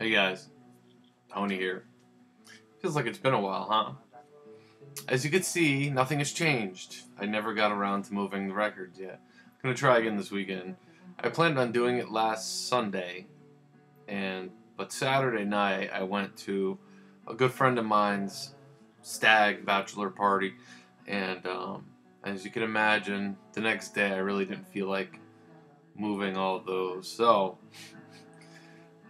Hey guys, Tony here. Feels like it's been a while, huh? As you can see, nothing has changed. I never got around to moving the records yet. I'm gonna try again this weekend. I planned on doing it last Sunday, but Saturday night I went to a good friend of mine's stag bachelor party, and as you can imagine, the next day I really didn't feel like moving all of those. So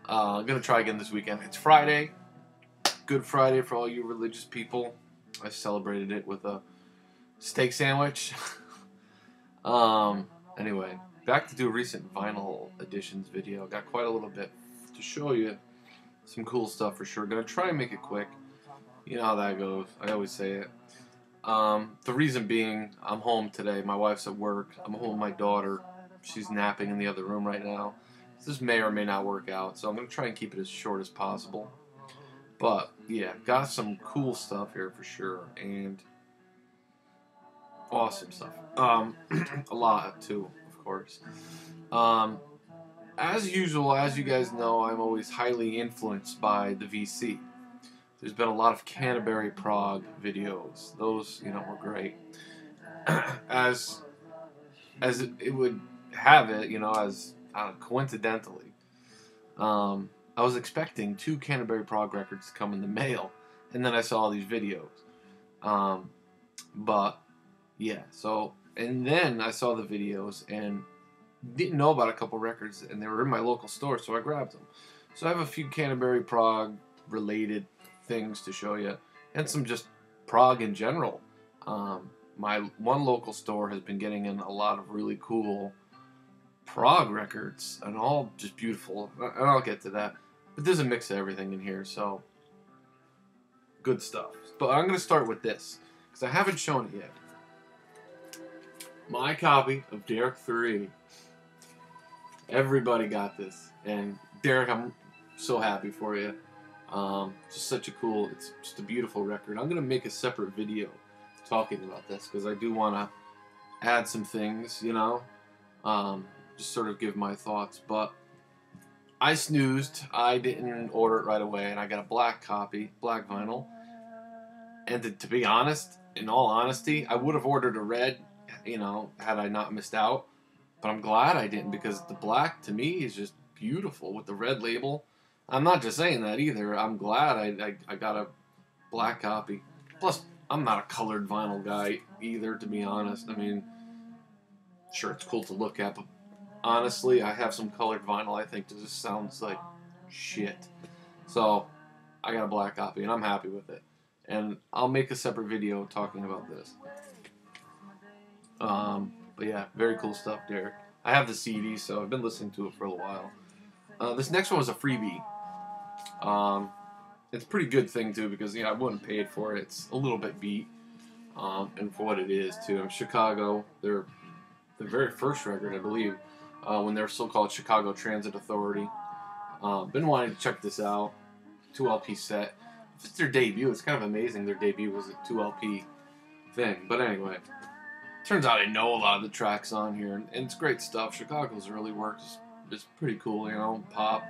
I'm gonna try again this weekend. It's Friday. Good Friday for all you religious people. I celebrated it with a steak sandwich. Anyway, back to do a recent vinyl editions video. Got quite a little bit to show you. Some cool stuff for sure. Gonna try and make it quick. You know how that goes. I always say it. The reason being, I'm home today. My wife's at work. I'm home with my daughter. She's napping in the other room right now. This may or may not work out, so I'm gonna try and keep it as short as possible. But yeah, got some cool stuff here for sure, and awesome stuff. A lot too, of course. As usual, as you guys know, I'm always highly influenced by the VC. There's been a lot of Canterbury Prague videos. Those, were great. as it would have it, as coincidentally. I was expecting 2 Canterbury Prague records to come in the mail, and then I saw all these videos. But yeah, and then I saw the videos and didn't know about a couple records, and they were in my local store, so I grabbed them. So I have a few Canterbury Prague related things to show you, and some just Prague in general. My one local store has been getting in a lot of really cool Prague records, and all just beautiful, and I'll get to that. But there's a mix of everything in here, so good stuff. But I'm going to start with this, because I haven't shown it yet. My copy of Derek 3. Everybody got this, and Derek, I'm so happy for you. Just such a cool, it's just a beautiful record. I'm going to make a separate video talking about this, because I do want to add some things, just sort of give my thoughts. But I snoozed. I didn't order it right away, and I got a black copy, black vinyl. And to be honest, in all honesty, I would have ordered a red, had I not missed out. But I'm glad I didn't, because the black, to me, is just beautiful with the red label. I'm not just saying that either. I'm glad I got a black copy. Plus, I'm not a colored vinyl guy either, to be honest. I mean, sure, it's cool to look at, but honestly, I have some colored vinyl I think just sounds like shit. So, I got a black copy, and I'm happy with it. And I'll make a separate video talking about this. But yeah, very cool stuff, Derek. I have the CD, so I've been listening to it for a while. This next one was a freebie. It's a pretty good thing, too, because, I wouldn't pay it for it. It's a little bit beat, and for what it is, too. Chicago, they're the very first record, I believe, when they were so-called Chicago Transit Authority. Been wanting to check this out. 2 LP set. If it's their debut, it's kind of amazing their debut was a 2 LP thing. But anyway, turns out I know a lot of the tracks on here, and it's great stuff. Chicago's early work is pretty cool, pop,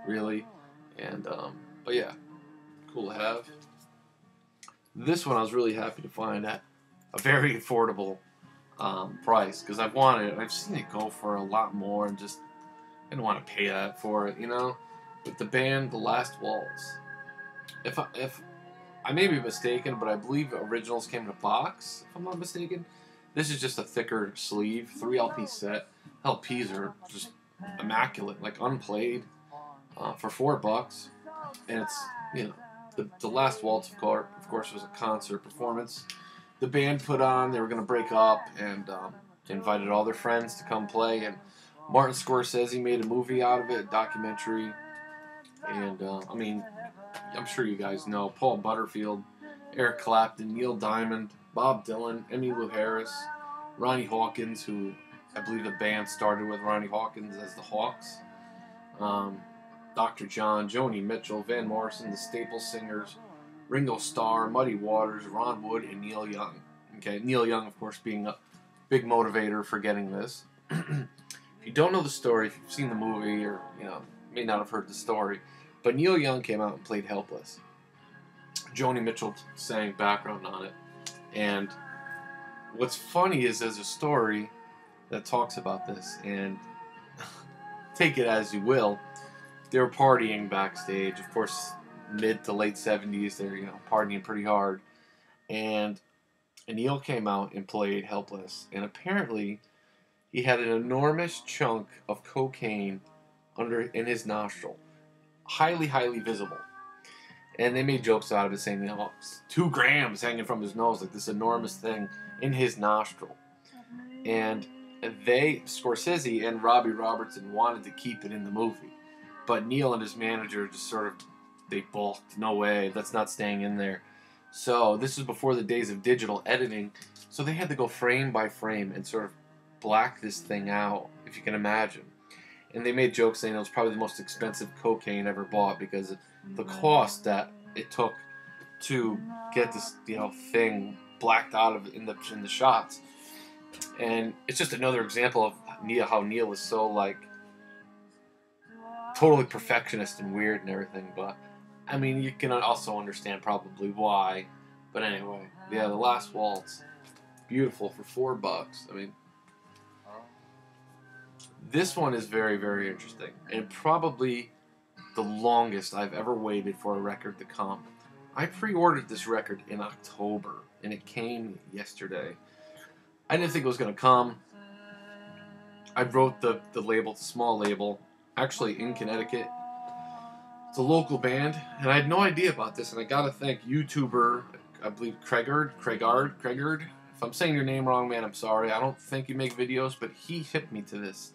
really. And, but yeah, cool to have. This one I was really happy to find at a very affordable price, because I've seen it go for a lot more, and just I didn't want to pay that for it, But the band, The Last Waltz. If I may be mistaken, but I believe originals came in a box, if I'm not mistaken. This is just a thicker sleeve, 3 LP set. LPs are just immaculate, like unplayed, for $4. And it's, the Last Waltz, of course, was a concert performance the band put on. They were going to break up, and they invited all their friends to come play. And Martin Scorsese made a movie out of it, a documentary. And, I'm sure you guys know Paul Butterfield, Eric Clapton, Neil Diamond, Bob Dylan, Emmylou Harris, Ronnie Hawkins, who I believe the band started with Ronnie Hawkins as the Hawks, Dr. John, Joni Mitchell, Van Morrison, the Staple Singers, Ringo Starr, Muddy Waters, Ron Wood, and Neil Young. Okay, Neil Young, of course, being a big motivator for getting this. If you don't know the story, if you've seen the movie, or may not have heard the story, But Neil Young came out and played Helpless. Joni Mitchell sang background on it. And what's funny is there's a story that talks about this, and take it as you will. They were partying backstage, of course, mid to late 70s. They're partying pretty hard, and Neil came out and played Helpless, and apparently he had an enormous chunk of cocaine in his nostril, highly visible. And they made jokes out of it, saying, 2 grams hanging from his nose, like this enormous thing in his nostril. And Scorsese and Robbie Robertson wanted to keep it in the movie. But Neil and his manager just they balked. No way, that's not staying in there. So this was before the days of digital editing. So they had to go frame by frame and sort of black this thing out, if you can imagine. And they made jokes saying it was probably the most expensive cocaine ever bought because of the cost that it took to get this thing blacked out of in the shots. And it's just another example of how Neil is so totally perfectionist and weird and everything. But I mean, you can also understand probably why. But anyway, yeah, The Last Waltz, beautiful for $4. I mean, this one is very interesting, and probably the longest I've ever waited for a record to come. I pre-ordered this record in October, and it came yesterday. I didn't think it was going to come. I wrote the label, it's a small label, actually in Connecticut. It's a local band, and I had no idea about this, and I gotta thank YouTuber, I believe Craigard. If I'm saying your name wrong, man, I'm sorry. I don't think you make videos, but he hipped me to this.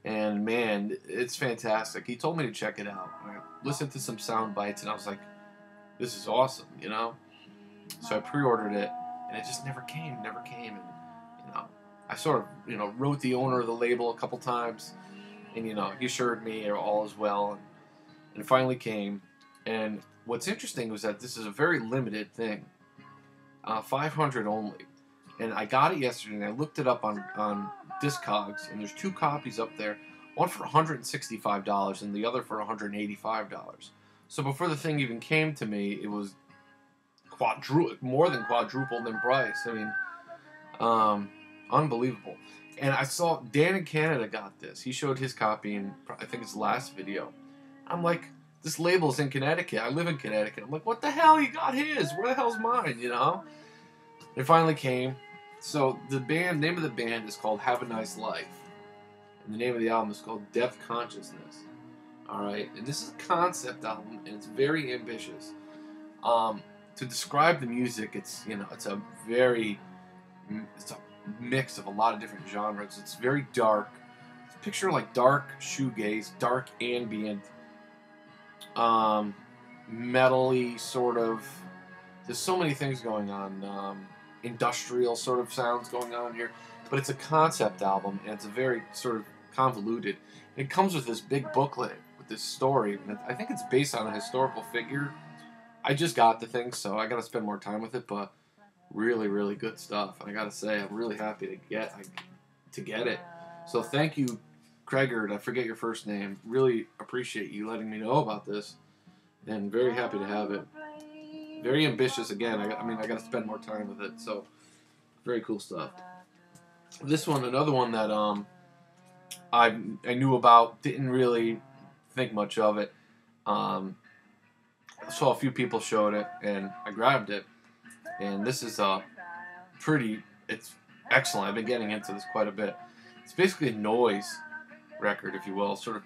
And man, it's fantastic. He told me to check it out. I listened to some sound bites, and I was like, this is awesome, So I pre-ordered it, and it just never came. And, I sort of, wrote the owner of the label a couple times, and, he assured me all is well, and it finally came. And what's interesting was that this is a very limited thing, 500 only. And I got it yesterday, and I looked it up on Discogs, and there's 2 copies up there, one for $165 and the other for $185. So before the thing even came to me, it was more than quadrupled in price. I mean, unbelievable. And I saw Dan in Canada got this. He showed his copy in, I think, his last video. I'm like, this label's in Connecticut. I live in Connecticut. I'm like, what the hell? He got his. Where the hell's mine? It finally came. So the name of the band is called Have a Nice Life. And the name of the album is called Depth Consciousness. Alright? And this is a concept album, and it's very ambitious. To describe the music, it's a mix of a lot of different genres. It's very dark. Picture dark shoegaze, dark ambient, metal-y sort of. There's so many things going on. Industrial sort of sounds going on here, but it's a concept album, and it's a very sort of convoluted. It comes with this big booklet with this story, and I think it's based on a historical figure. I just got the thing, so I got to spend more time with it, but really good stuff. I got to say, I'm really happy to get it. So thank you, Craigard. I forget your first name. Really appreciate you letting me know about this, and very happy to have it. Very ambitious again. I got to spend more time with it. So, very cool stuff. This one, another one that I knew about, didn't really think much of it. I saw a few people showed it, and I grabbed it. And this is it's excellent. I've been getting into this quite a bit. It's basically a noise record, if you will, sort of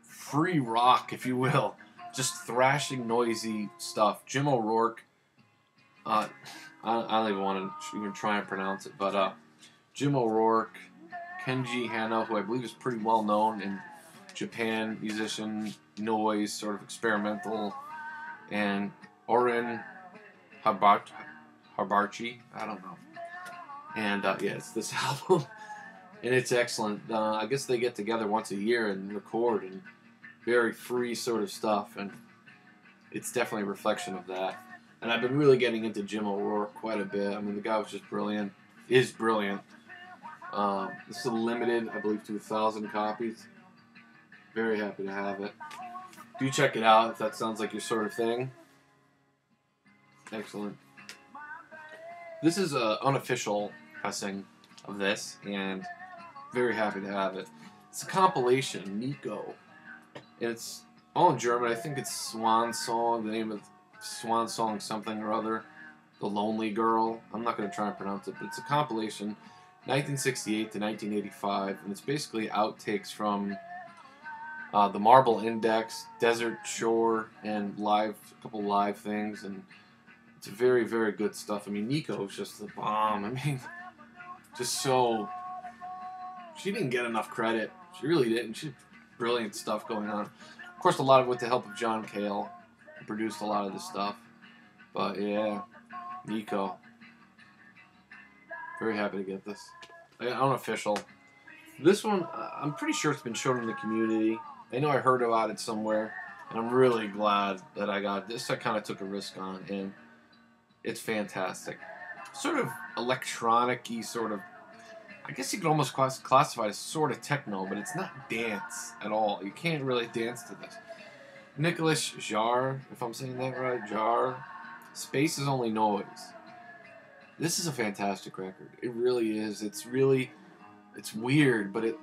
free rock, if you will. Just thrashing, noisy stuff. Jim O'Rourke. I don't even want to even try and pronounce it, but Jim O'Rourke, Kenji Hano, who I believe is pretty well known in Japan, musician, noise, sort of experimental, and Oren Habarchi. I don't know. And it's this album, and it's excellent. I guess they get together once a year and record, and very free sort of stuff, and it's definitely a reflection of that. And I've been really getting into Jim O'Rourke quite a bit. I mean, the guy was just brilliant. Is brilliant. This is limited, I believe, to 1,000 copies. Very happy to have it. Do check it out if that sounds like your sort of thing. Excellent. This is an unofficial pressing of this, and very happy to have it. It's a compilation, Nico. And it's all in German. I think it's Swan Song, the name of Swan Song something or other. The Lonely Girl. I'm not going to try and pronounce it, but it's a compilation, 1968 to 1985, and it's basically outtakes from the Marble Index, Desert Shore, and a couple live things, and it's very, very good stuff. I mean, Nico is just the bomb. I mean, just so... She didn't get enough credit. She really didn't. She had brilliant stuff going on. Of course, a lot of it with the help of John Cale, who produced a lot of this stuff. But yeah, Nico. Very happy to get this. Unofficial. This one, I'm pretty sure it's been shown in the community. I know I heard about it somewhere, and I'm really glad that I got this. I kind of took a risk on, and it's fantastic. Sort of electronic-y, sort of, I guess you could almost classify it as sort of techno, but it's not dance at all. You can't really dance to this. Nicolas Jarre, if I'm saying that right, Jarre. Space is Only Noise. This is a fantastic record. It really is. It's weird, but it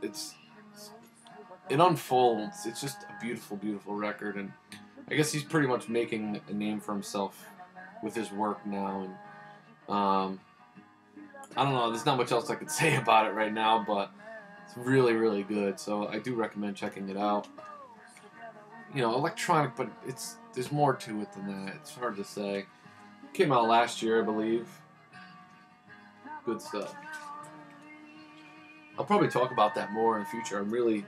unfolds. It's just a beautiful, beautiful record, and I guess he's pretty much making a name for himself with his work now, and I don't know, there's not much else I could say about it right now, but it's really, really good, so I do recommend checking it out. You know, electronic, but there's more to it than that. It's hard to say. Came out last year, I believe. Good stuff. I'll probably talk about that more in the future. I'm really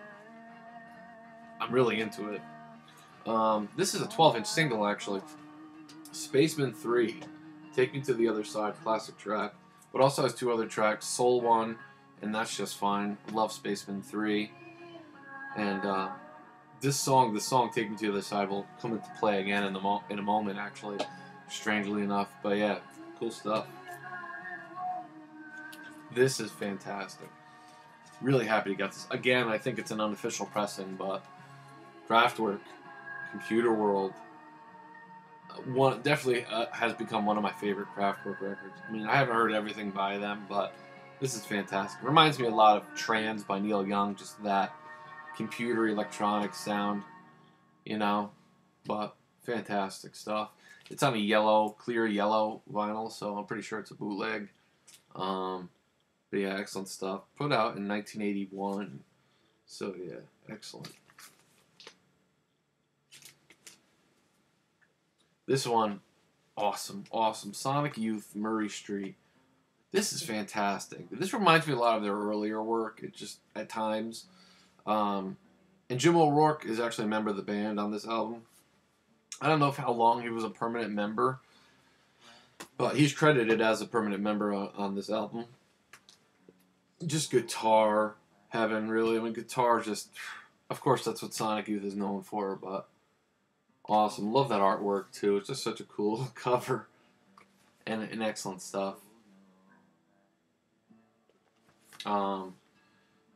into it. This is a 12-inch single, actually. Spaceman 3, Take Me to the Other Side, classic track. But also has two other tracks, Soul 1, and That's Just Fine. Love Spaceman 3. And the song Take Me to the Other Side will come into play again in a moment, actually, strangely enough. But yeah, cool stuff. This is fantastic. Really happy to get this. Again, I think it's an unofficial pressing, but Kraftwerk, Computer World, definitely has become one of my favorite Kraftwerk records. I mean, I haven't heard everything by them, but this is fantastic. It reminds me a lot of Trans by Neil Young, just that computer electronic sound, you know, but fantastic stuff. It's on a clear yellow vinyl, so I'm pretty sure it's a bootleg. But yeah, excellent stuff. Put out in 1981. So yeah, excellent. This one, awesome. Sonic Youth, Murray Street. This is fantastic. This reminds me a lot of their earlier work. It just, at times. And Jim O'Rourke is actually a member of the band on this album. I don't know how long he was a permanent member, but he's credited as a permanent member on this album. Just guitar heaven, really. I mean, guitar just, of course, that's what Sonic Youth is known for, but awesome. Love that artwork, too. It's just such a cool cover and excellent stuff. The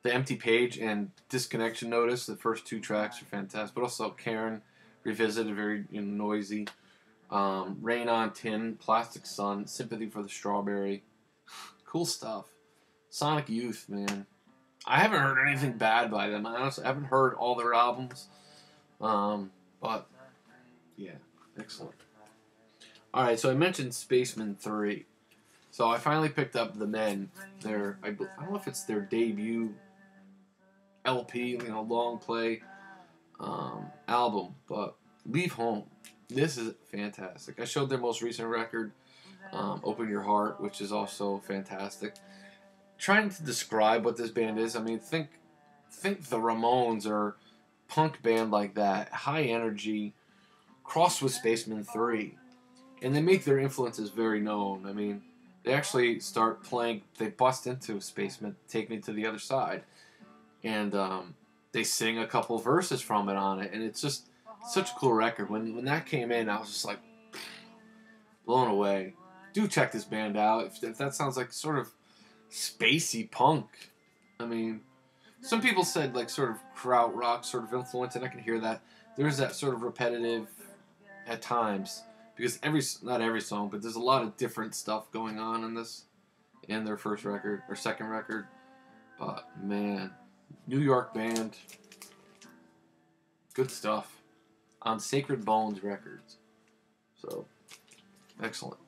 Empty Page and Disconnection Notice, the first two tracks are fantastic, but also Karen Revisited, very noisy. Rain on Tin, Plastic Sun, Sympathy for the Strawberry. Cool stuff. Sonic Youth, man. I haven't heard anything bad by them. I honestly haven't heard all their albums. But, yeah, excellent. Alright, so I mentioned Spaceman 3. So I finally picked up The Men. I don't know if it's their debut LP, long play album, but Leave Home. This is fantastic. I showed their most recent record, Open Your Heart, which is also fantastic. Trying to describe what this band is, I mean, think the Ramones or punk band like that, high energy, crossed with Spaceman 3, and they make their influences very known. I mean, they actually start playing, they bust into Spaceman, Take Me to the Other Side, and they sing a couple verses from it on it, and it's just such a cool record. When that came in, I was just like blown away. Do check this band out if that sounds like sort of spacey punk. I mean, some people said like sort of krautrock sort of influence, and I can hear that. there's that sort of repetitive at times, because not every song, but there's a lot of different stuff going on in this, in their first record or second record. But man, New York band, good stuff on Sacred Bones Records. So excellent.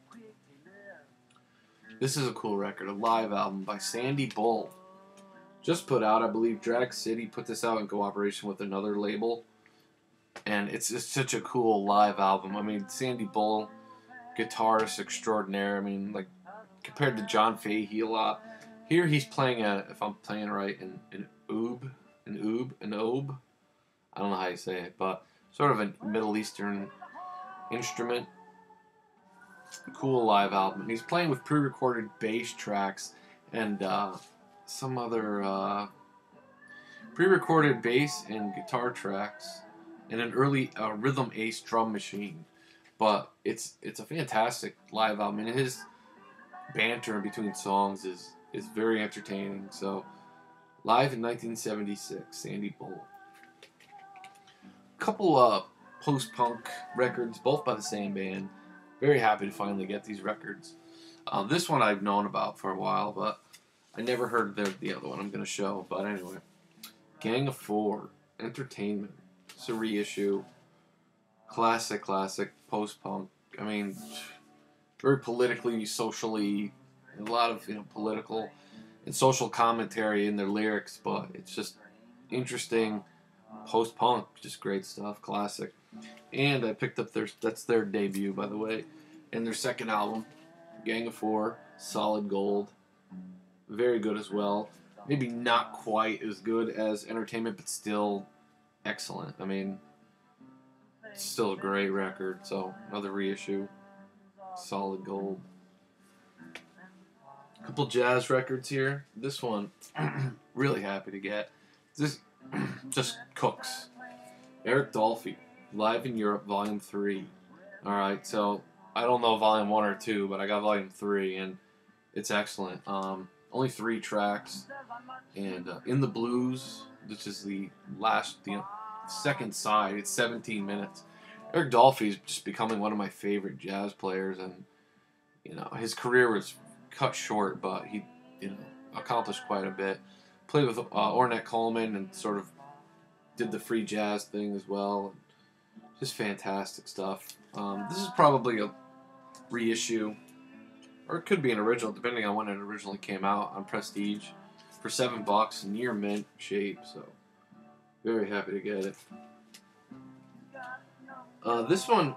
This is a cool record, a live album by Sandy Bull. Just put out, I believe Drag City put this out in cooperation with another label. And it's just such a cool live album. I mean, Sandy Bull, guitarist extraordinaire. I mean, like, compared to John Fahey a lot. Here he's playing if I'm playing right, an oud. I don't know how you say it, but sort of a Middle Eastern instrument. Cool live album. And he's playing with pre-recorded bass tracks and some other pre-recorded bass and guitar tracks and an early Rhythm Ace drum machine. But it's a fantastic live album, and his banter in between songs is very entertaining. So, live in 1976, Sandy Bull. Couple post-punk records, both by the same band. Very happy to finally get these records. This one I've known about for a while, but I never heard the other one I'm going to show. But anyway, Gang of Four, Entertainment. It's a reissue. Classic post-punk. I mean, very politically, socially, a lot of political and social commentary in their lyrics, but it's just interesting post-punk, just great stuff, classic. And I picked up that's their debut, by the way, and their second album, Gang of Four, Solid Gold, very good as well. Maybe not quite as good as Entertainment, but still excellent. I mean, it's still a great record. So another reissue, Solid Gold. A couple jazz records here. This one, really happy to get. This just cooks. Eric Dolphy, Live in Europe, Volume 3. Alright, so I don't know Volume 1 or 2, but I got Volume 3, and it's excellent. Only 3 tracks. And In the Blues, which is the second side, it's 17 minutes. Eric Dolphy is just becoming one of my favorite jazz players, and his career was cut short, but he accomplished quite a bit. Played with Ornette Coleman and sort of did the free jazz thing as well. Just fantastic stuff. This is probably a reissue, or it could be an original, depending on when it originally came out on Prestige, for $7, near mint shape. So very happy to get it. This one,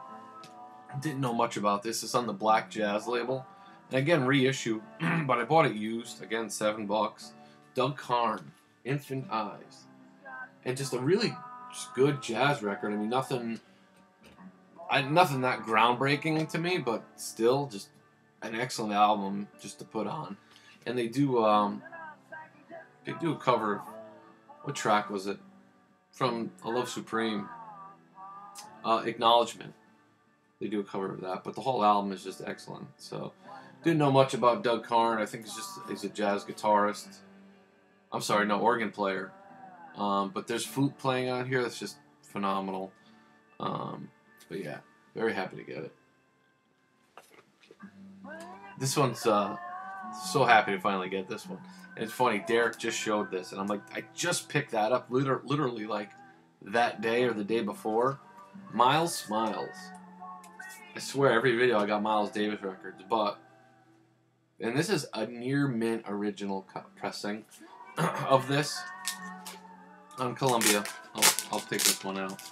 didn't know much about this. It's on the Black Jazz label, and again reissue, but I bought it used. Again, $7. Doug Karn, Infant Eyes, and just a really good jazz record. I mean, nothing that groundbreaking to me, but still just an excellent album just to put on. And they do a cover of, what track was it? From A Love Supreme, Acknowledgement. They do a cover of that, but the whole album is just excellent. So, didn't know much about Doug Karn. I think he's a jazz guitarist. I'm sorry, no, organ player. But there's flute playing on here that's just phenomenal. But yeah, very happy to get it. This one's so happy to finally get this one. And it's funny, Derek just showed this, and I'm like, I just picked that up literally like that day or the day before. Miles Smiles. I swear every video I got Miles Davis records, and this is a near mint original pressing of this on Columbia. I'll take this one out.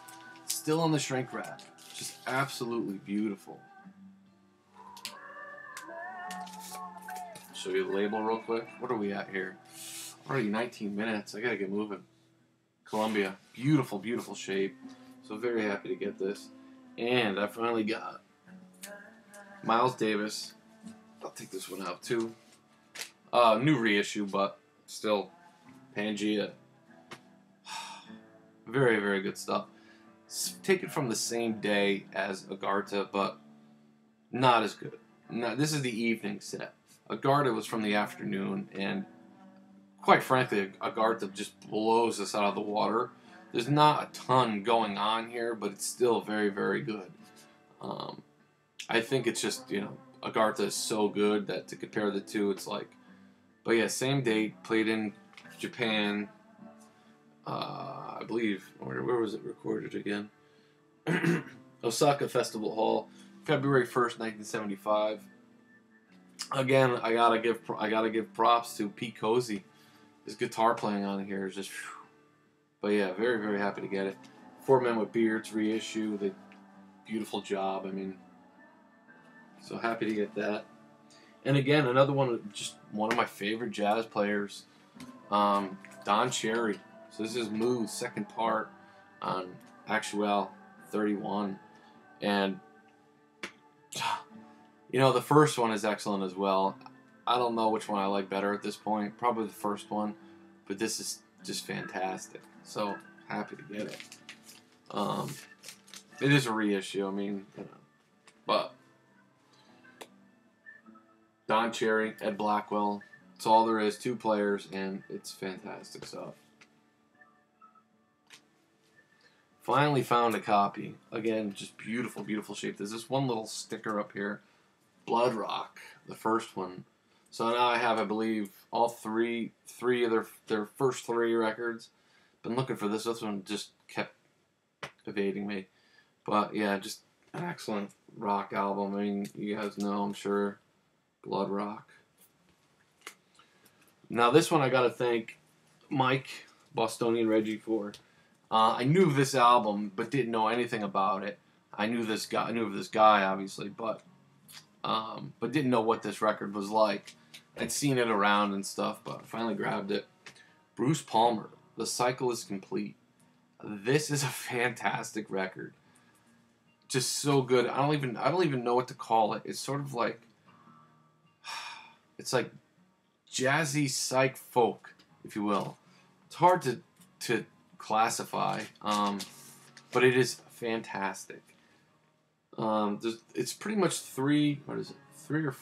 Still on the shrink wrap. Just absolutely beautiful. Show you the label real quick. What are we at here? Already 19 minutes. I gotta get moving. Columbia. Beautiful, beautiful shape. So very happy to get this. And I finally got Miles Davis. I'll take this one out too. New reissue, but still Pangea. Very, very good stuff. Taken from the same day as Agartha, but not as good. This is the evening set. Agartha was from the afternoon, and quite frankly, Agartha just blows us out of the water. There's not a ton going on here, but it's still very, very good. I think it's just, Agartha is so good that to compare the two, it's like, but yeah, same date, played in Japan, I believe, where was it recorded again? Osaka Festival Hall, February 1st, 1975. Again, I gotta give props to Pete Cozy. His guitar playing on here is just, whew. But yeah, very, very happy to get it. Four Men with Beards reissue, the beautiful job. I mean, so happy to get that. And again, another one, just one of my favorite jazz players, Don Cherry. So this is Moo's second part on Actual 31. And, the first one is excellent as well. I don't know which one I like better at this point. Probably the first one. But this is just fantastic. So happy to get it. It is a reissue. I mean, but Don Cherry, Ed Blackwell. It's all there is. 2 players, and it's fantastic stuff. Finally found a copy. Again, just beautiful, beautiful shape. There's this one little sticker up here. Blood Rock, the first one. So now I have, I believe, all three of their first 3 records. Been looking for this. This one just kept evading me. But yeah, just an excellent rock album. I mean, you guys know, I'm sure, Blood Rock. Now this one I gotta thank Mike, Bostonian Reggie, for. I knew of this album, but didn't know anything about it. I knew of this guy, obviously, but didn't know what this record was like. I'd seen it around and stuff, but I finally grabbed it. Bruce Palmer, The Cycle is Complete. This is a fantastic record. Just so good. I don't even know what to call it. It's sort of like, it's like jazzy psych folk, if you will. It's hard to classify, but it is fantastic. It's pretty much 3 or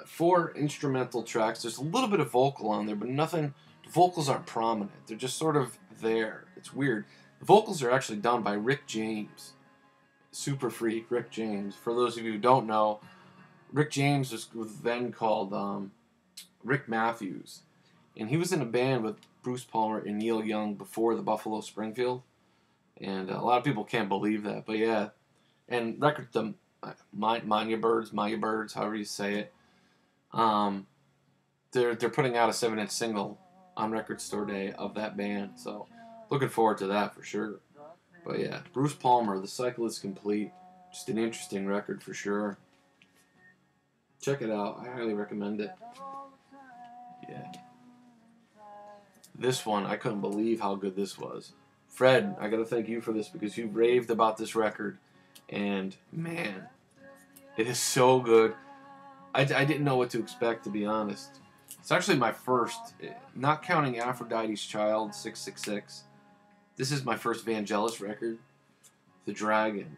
4 instrumental tracks. There's a little bit of vocal on there, but nothing. The vocals aren't prominent. They're just sort of there. It's weird. The vocals are actually done by Rick James. Super freak, Rick James. For those of you who don't know, Rick James was then called Rick Matthews. And he was in a band with Bruce Palmer and Neil Young before the Buffalo Springfield. And a lot of people can't believe that. But yeah. And record the Maya Birds, however you say it. They're putting out a 7-inch single on Record Store Day of that band. So looking forward to that for sure. But yeah, Bruce Palmer, The Cycle is Complete. Just an interesting record for sure. Check it out. I highly recommend it. Yeah. This one, I couldn't believe how good this was. Fred, I gotta thank you for this because you raved about this record. And man, it is so good. I didn't know what to expect, to be honest. It's actually my first, not counting Aphrodite's Child, 666. This is my first Vangelis record, The Dragon.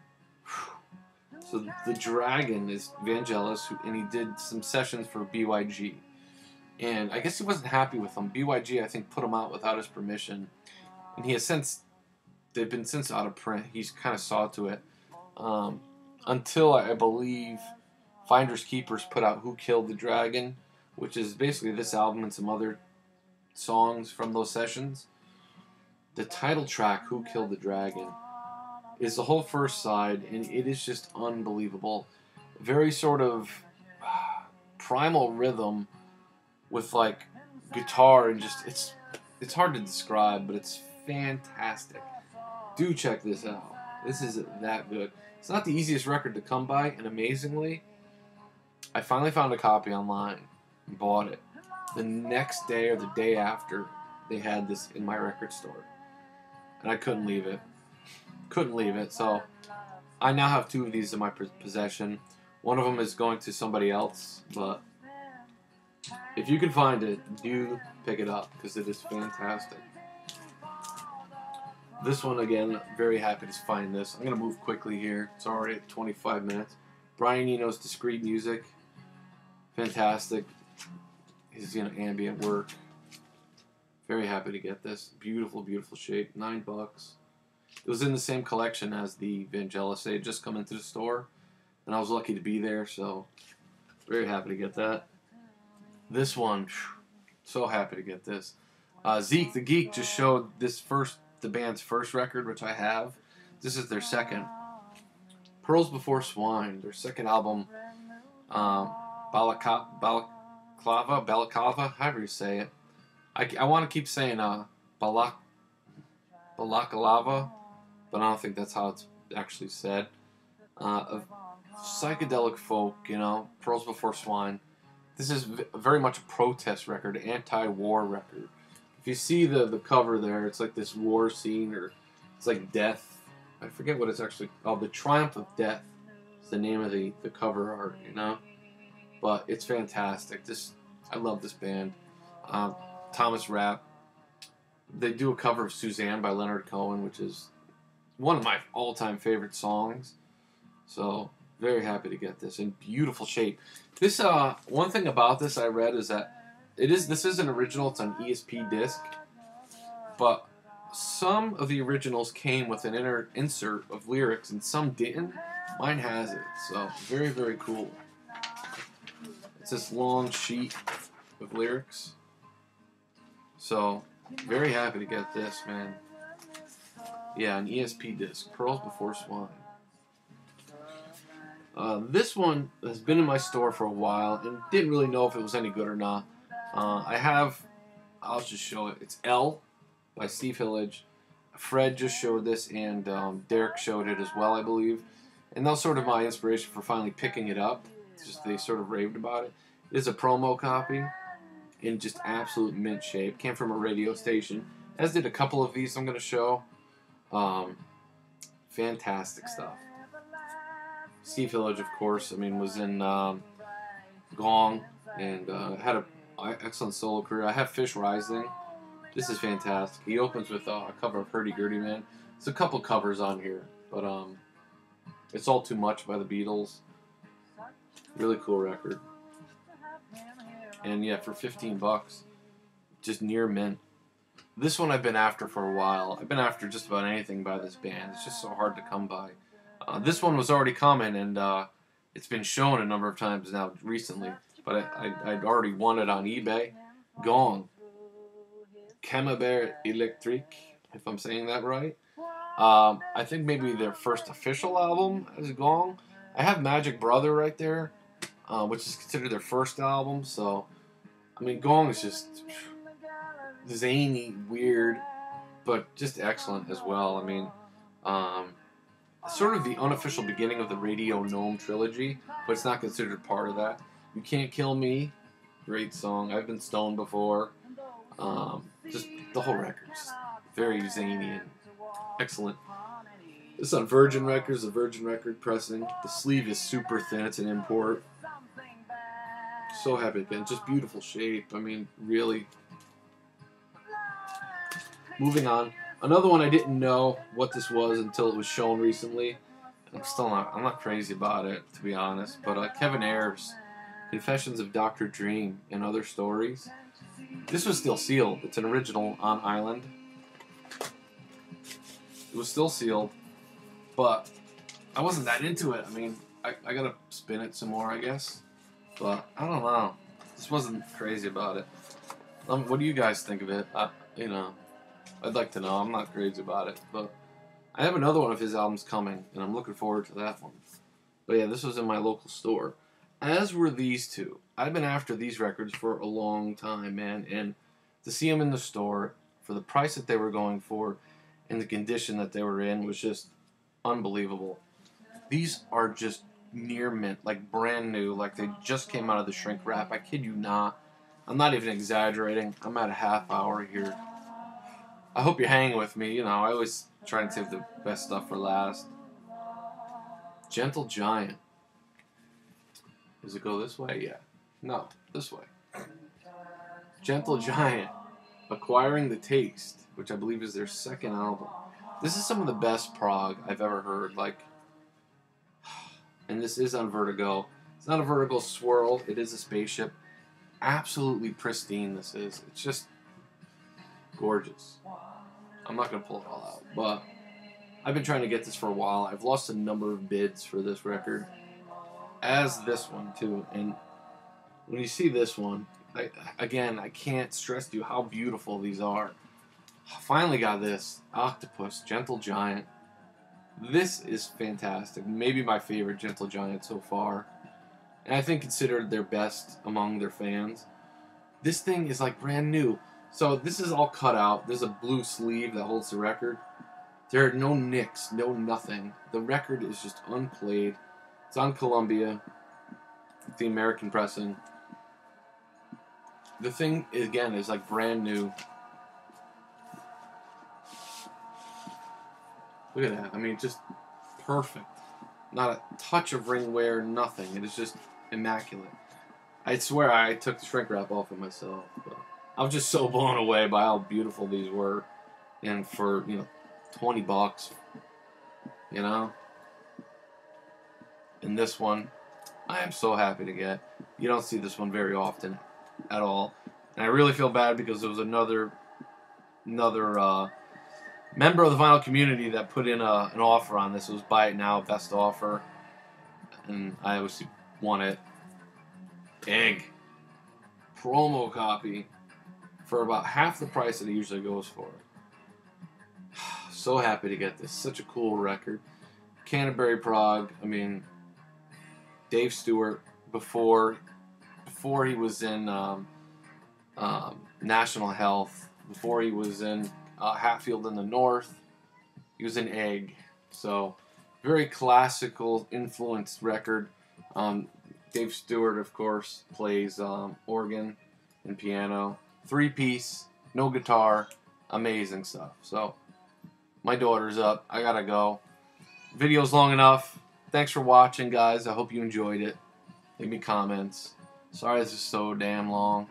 So The Dragon is Vangelis, and he did some sessions for BYG. And I guess he wasn't happy with them. BYG, I think, put him out without his permission. And he has since, they've been since out of print. He's kind of saw to it. Until, I believe, Finders Keepers put out Who Killed the Dragon, which is basically this album and some other songs from those sessions. The title track, Who Killed the Dragon, is the whole first side, and it is just unbelievable. Very sort of primal rhythm with like guitar and just it's hard to describe, but it's fantastic. Do check this out. This is that good. It's not the easiest record to come by, and amazingly, I finally found a copy online and bought it. The next day or the day after, they had this in my record store. And I couldn't leave it. Couldn't leave it. So I now have 2 of these in my possession. One of them is going to somebody else, but if you can find it, do pick it up because it is fantastic. This one, again, very happy to find this. I'm going to move quickly here. It's already at 25 minutes. Brian Eno's Discreet Music. Fantastic. His ambient work. Very happy to get this. Beautiful, beautiful shape. $9. It was in the same collection as the Vangelis. They had just come into the store, and I was lucky to be there, so very happy to get that. This one, so happy to get this. Zeke the Geek just showed the band's first record, which I have. This is their second. Pearls Before Swine, their second album. Balaclava, however you say it. I want to keep saying Balaclava, but I don't think that's how it's actually said. Psychedelic folk, you know, Pearls Before Swine. This is very much a protest record, anti-war record. If you see the cover there, it's like this war scene, or it's like death. I forget what it's actually called. The Triumph of Death is the name of the cover art, you know? But it's fantastic. I love this band. Thomas Rapp. They do a cover of Suzanne by Leonard Cohen, which is one of my all-time favorite songs. So, very happy to get this in beautiful shape. This one thing about this I read is that this is an original. It's on ESP disc, but some of the originals came with an inner insert of lyrics, and some didn't. Mine has it, so very, very cool. It's this long sheet of lyrics. So, very happy to get this, man. Yeah, an ESP disc, Pearls Before Swine. This one has been in my store for a while and didn't really know if it was any good or not. I'll just show it. It's L by Steve Hillage. Fred just showed this, and Derek showed it as well, I believe. And that was sort of my inspiration for finally picking it up. They sort of raved about it. It is a promo copy in just absolute mint shape. Came from a radio station, as did a couple of these I'm going to show. Fantastic stuff. Steve Hillage, of course, was in Gong, and had an excellent solo career. I have Fish Rising. This is fantastic. He opens with a cover of Hurdy Gurdy Man. There's a couple covers on here, but It's All Too Much by the Beatles. Really cool record. And yeah, for $15, just near mint. This one I've been after for a while. I've been after just about anything by this band. It's just so hard to come by. This one was already coming, and it's been shown a number of times now recently. But I'd already won it on eBay. Gong. Camembert Electrique, if I'm saying that right. I think maybe their first official album is Gong. I have Magic Brother right there, which is considered their first album. So, Gong is just zany, weird, but just excellent as well. Sort of the unofficial beginning of the Radio Gnome trilogy, but it's not considered part of that. You Can't Kill Me, great song. I've Been Stoned Before. Just the whole record, just very zany and excellent. This is on Virgin Records, the Virgin Record pressing. The sleeve is super thin, it's an import. So happy again, just beautiful shape. Really. Moving on. Another one I didn't know what this was until it was shown recently. I'm not crazy about it, to be honest. But Kevin Ayers, Confessions of Dr. Dream and Other Stories. This was still sealed. It's an original on Island. It was still sealed, but I wasn't that into it. I gotta spin it some more, I guess. But I don't know. Just wasn't crazy about it. What do you guys think of it? I'd like to know. I'm not crazy about it, but I have another one of his albums coming, and I'm looking forward to that one. But yeah, this was in my local store. As were these two. I've been after these records for a long time, man, and to see them in the store for the price that they were going for and the condition that they were in was just unbelievable. These are just near mint, like brand new, like they just came out of the shrink wrap. I kid you not. I'm not even exaggerating. I'm at a half hour here. I hope you're hanging with me. I always try and save the best stuff for last. Gentle Giant. Does it go this way? Yeah. No, this way. Gentle Giant. Acquiring the Taste, which I believe is their second album. This is some of the best prog I've ever heard. And this is on Vertigo. It's not a Vertigo swirl. It is a spaceship. Absolutely pristine this is. It's just gorgeous. I'm not going to pull it all out, but I've been trying to get this for a while. I've lost a number of bids for this record, as this one too. And when you see this one, I can't stress to you how beautiful these are. I finally got this Octopus Gentle Giant. This is fantastic. Maybe my favorite Gentle Giant so far. And I think considered their best among their fans. This thing is like brand new. So this is all cut out. There's a blue sleeve that holds the record. There are no nicks, no nothing. The record is just unplayed. It's on Columbia, the American pressing. The thing, again, is like brand new. Look at that. I mean, just perfect. Not a touch of ring wear, nothing. It is just immaculate. I swear I took the shrink wrap off of myself. But I was just so blown away by how beautiful these were. And for, 20 bucks, And this one, I am so happy to get. You don't see this one very often at all. And I really feel bad because there was another member of the vinyl community that put in an offer on this. It was buy it now, best offer. And I obviously won it. Egg. Promo copy for about half the price that it usually goes for. So happy to get this. Such a cool record. Canterbury Prague. I mean, Dave Stewart, before he was in National Health, before he was in Hatfield in the North, he was in Egg. So, very classical influenced record. Dave Stewart, of course, plays organ and piano. 3-piece, no guitar, amazing stuff. So, my daughter's up. I gotta go. Video's long enough. Thanks for watching, guys. I hope you enjoyed it. Leave me comments. Sorry this is so damn long.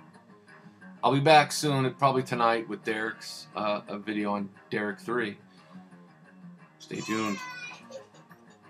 I'll be back soon, probably tonight, with Derek's a video on Derek 3. Stay tuned.